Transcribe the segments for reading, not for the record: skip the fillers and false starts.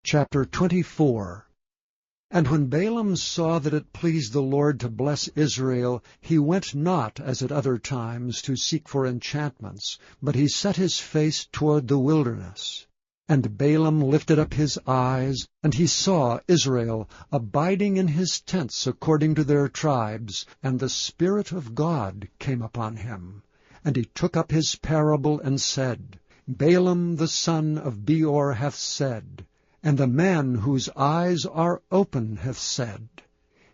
Chapter 24. And when Balaam saw that it pleased the Lord to bless Israel, he went not, as at other times, to seek for enchantments, but he set his face toward the wilderness. And Balaam lifted up his eyes, and he saw Israel abiding in his tents according to their tribes, and the Spirit of God came upon him. And he took up his parable, and said, Balaam the son of Beor hath said, and the man whose eyes are open hath said.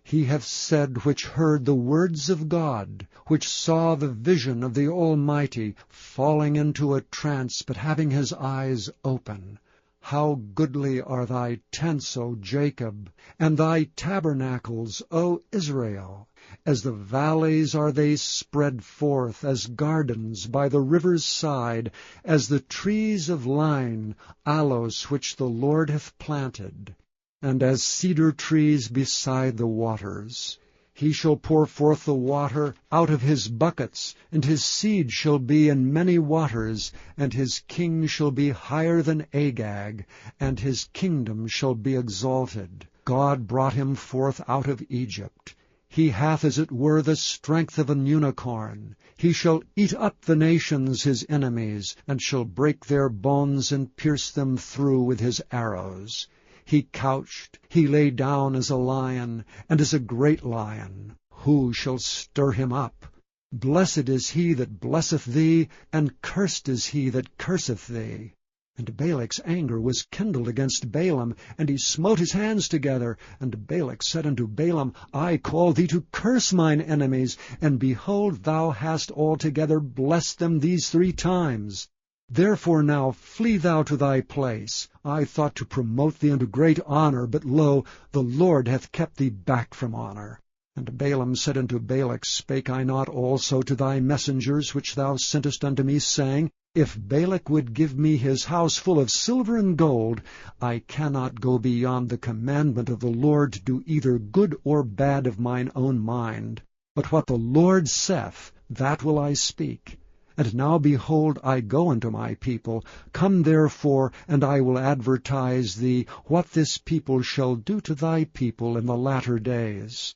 He hath said which heard the words of God, which saw the vision of the Almighty, falling into a trance, but having his eyes open. How goodly are thy tents, O Jacob, and thy tabernacles, O Israel! As the valleys are they spread forth, as gardens by the river's side, as the trees of lign, aloes which the Lord hath planted, and as cedar trees beside the waters. He shall pour forth the water out of his buckets, and his seed shall be in many waters, and his king shall be higher than Agag, and his kingdom shall be exalted. God brought him forth out of Egypt. He hath as it were the strength of an unicorn. He shall eat up the nations his enemies, and shall break their bones and pierce them through with his arrows. He couched, he lay down as a lion, and as a great lion. Who shall stir him up? Blessed is he that blesseth thee, and cursed is he that curseth thee. And Balak's anger was kindled against Balaam, and he smote his hands together. And Balak said unto Balaam, I call thee to curse mine enemies, and behold, thou hast altogether blessed them these 3 times. Therefore now flee thou to thy place. I thought to promote thee unto great honor, but lo, the Lord hath kept thee back from honor. And Balaam said unto Balak, Spake I not also to thy messengers which thou sentest unto me, saying, If Balak would give me his house full of silver and gold, I cannot go beyond the commandment of the Lord to do either good or bad of mine own mind. But what the Lord saith, that will I speak. And now, behold, I go unto my people. Come therefore, and I will advertise thee what this people shall do to thy people in the latter days.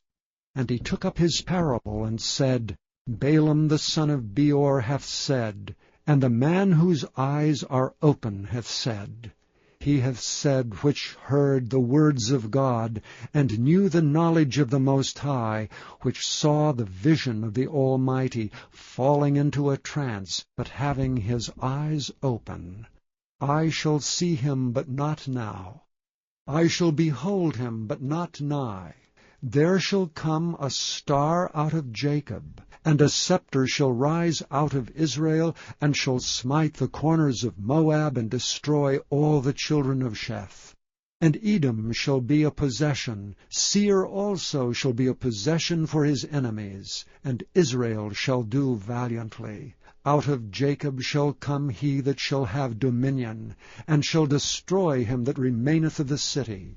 And he took up his parable, and said, Balaam the son of Beor hath said, and the man whose eyes are open hath said. He hath said which heard the words of God, and knew the knowledge of the Most High, which saw the vision of the Almighty, falling into a trance, but having his eyes open. I shall see him, but not now. I shall behold him, but not nigh. There shall come a star out of Jacob, and a scepter shall rise out of Israel, and shall smite the corners of Moab, and destroy all the children of Sheth. And Edom shall be a possession, Seir also shall be a possession for his enemies, and Israel shall do valiantly. Out of Jacob shall come he that shall have dominion, and shall destroy him that remaineth of the city.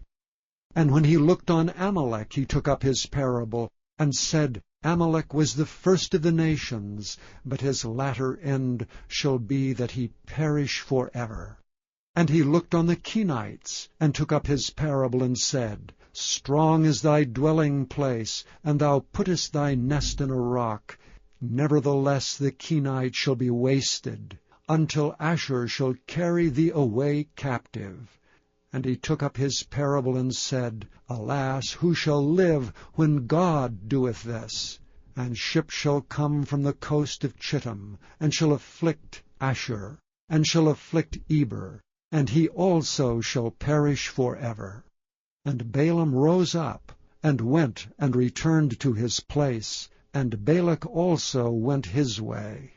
And when he looked on Amalek, he took up his parable, and said, Amalek was the first of the nations, but his latter end shall be that he perish forever. And he looked on the Kenites, and took up his parable, and said, Strong is thy dwelling place, and thou puttest thy nest in a rock. Nevertheless the Kenites shall be wasted, until Ashur shall carry thee away captive. And he took up his parable, and said, Alas, who shall live when God doeth this? And ships shall come from the coast of Chittim, and shall afflict Ashur, and shall afflict Eber, and he also shall perish forever. And Balaam rose up, and went and returned to his place, and Balak also went his way.